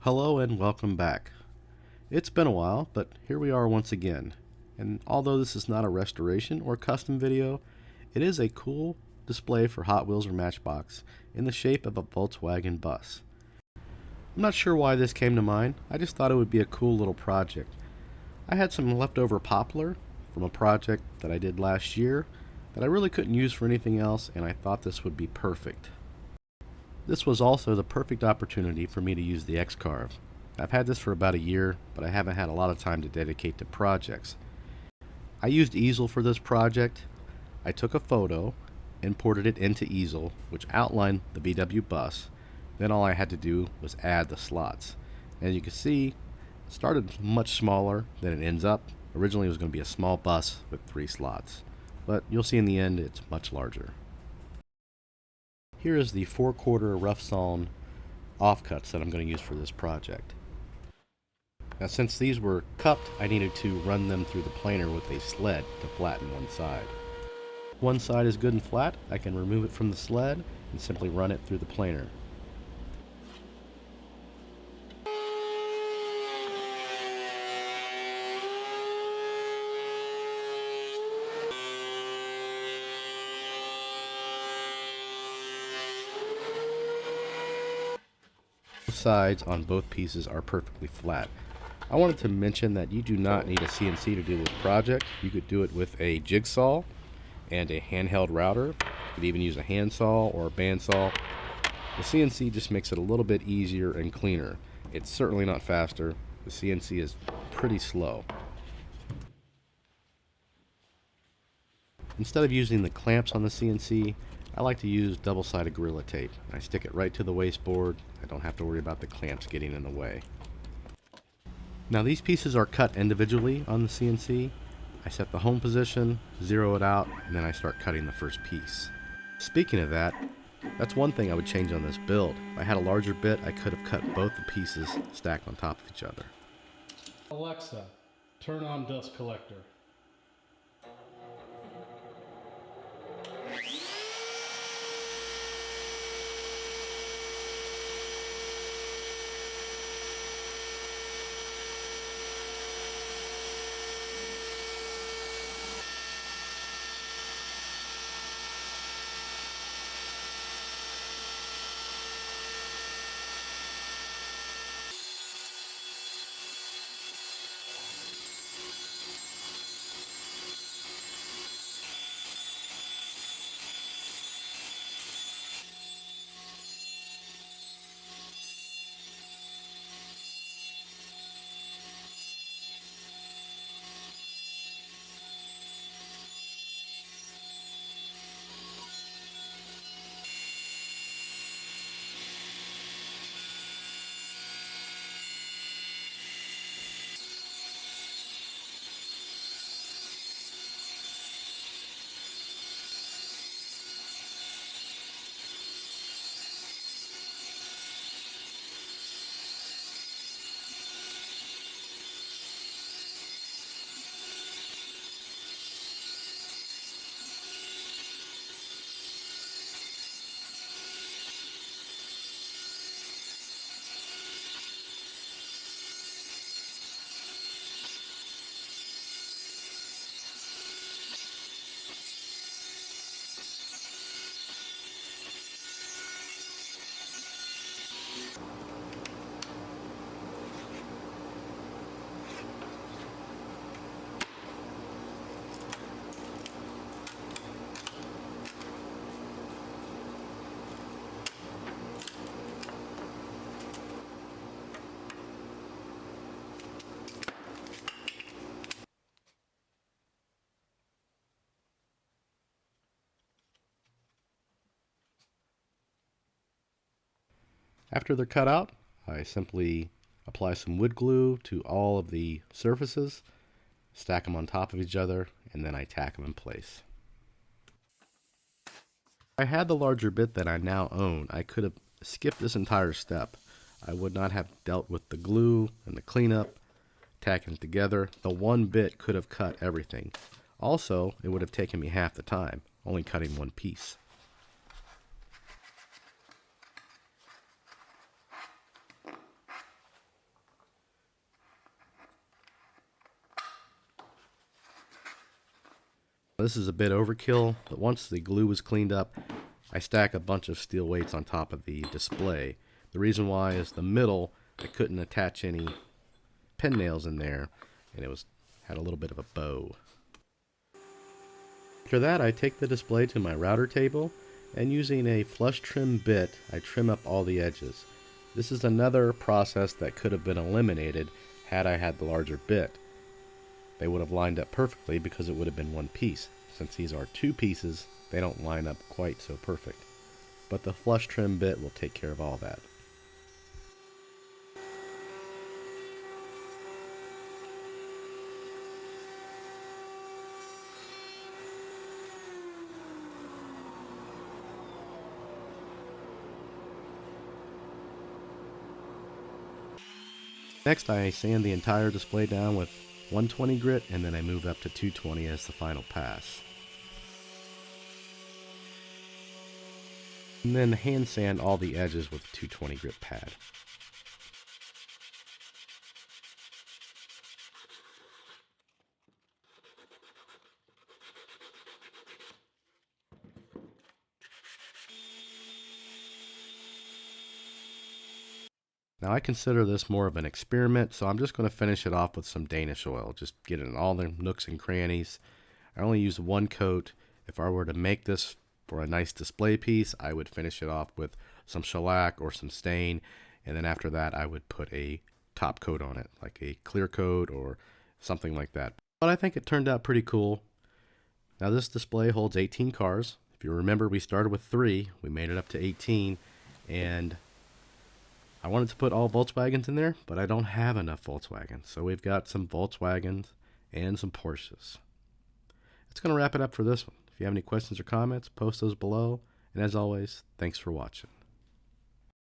Hello and welcome back. It's been a while, but here we are once again. And although this is not a restoration or custom video, it is a cool display for Hot Wheels or Matchbox in the shape of a Volkswagen bus. I'm not sure why this came to mind, I just thought it would be a cool little project. I had some leftover poplar from a project that I did last year that I really couldn't use for anything else, and I thought this would be perfect. This was also the perfect opportunity for me to use the X-Carve. I've had this for about a year, but I haven't had a lot of time to dedicate to projects. I used easel for this project. I took a photo, imported it into easel, which outlined the VW bus. Then all I had to do was add the slots. As you can see, it started much smaller than it ends up. Originally it was going to be a small bus with 3 slots, but you'll see in the end it's much larger. Here is the 4/4 rough sawn offcuts that I'm going to use for this project. Now since these were cupped, I needed to run them through the planer with a sled to flatten one side. One side is good and flat, I can remove it from the sled and simply run it through the planer. Sides on both pieces are perfectly flat. I wanted to mention that you do not need a CNC to do this project. You could do it with a jigsaw and a handheld router. You could even use a handsaw or a bandsaw. The CNC just makes it a little bit easier and cleaner. It's certainly not faster. The CNC is pretty slow. Instead of using the clamps on the CNC, I like to use double-sided Gorilla Tape. I stick it right to the wasteboard. I don't have to worry about the clamps getting in the way. Now these pieces are cut individually on the CNC. I set the home position, zero it out, and then I start cutting the first piece. Speaking of that, that's one thing I would change on this build. If I had a larger bit, I could have cut both the pieces stacked on top of each other. Alexa, turn on dust collector. After they're cut out, I simply apply some wood glue to all of the surfaces, stack them on top of each other, and then I tack them in place. If I had the larger bit that I now own, I could have skipped this entire step. I would not have dealt with the glue and the cleanup, tacking it together. The one bit could have cut everything. Also, it would have taken me half the time, only cutting one piece. this is a bit overkill, but once the glue was cleaned up, I stack a bunch of steel weights on top of the display. The reason why is the middle, I couldn't attach any pen nails in there, and it had a little bit of a bow. After that, I take the display to my router table, and using a flush trim bit, I trim up all the edges. This is another process that could have been eliminated had I had the larger bit. They would have lined up perfectly because it would have been one piece. Since these are two pieces, they don't line up quite so perfect. But the flush trim bit will take care of all that. Next, I sand the entire display down with 120 grit, and then I move up to 220 as the final pass. And then hand sand all the edges with a 220 grit pad. Now I consider this more of an experiment, so I'm just going to finish it off with some Danish oil. Just get it in all the nooks and crannies. I only use one coat. If I were to make this for a nice display piece, I would finish it off with some shellac or some stain, and then after that I would put a top coat on it, like a clear coat or something like that. But I think it turned out pretty cool. Now this display holds 18 cars. If you remember, we started with 3, we made it up to 18, and I wanted to put all Volkswagens in there, but I don't have enough Volkswagens. So we've got some Volkswagens and some Porsches. That's going to wrap it up for this one. If you have any questions or comments, post those below. And as always, thanks for watching.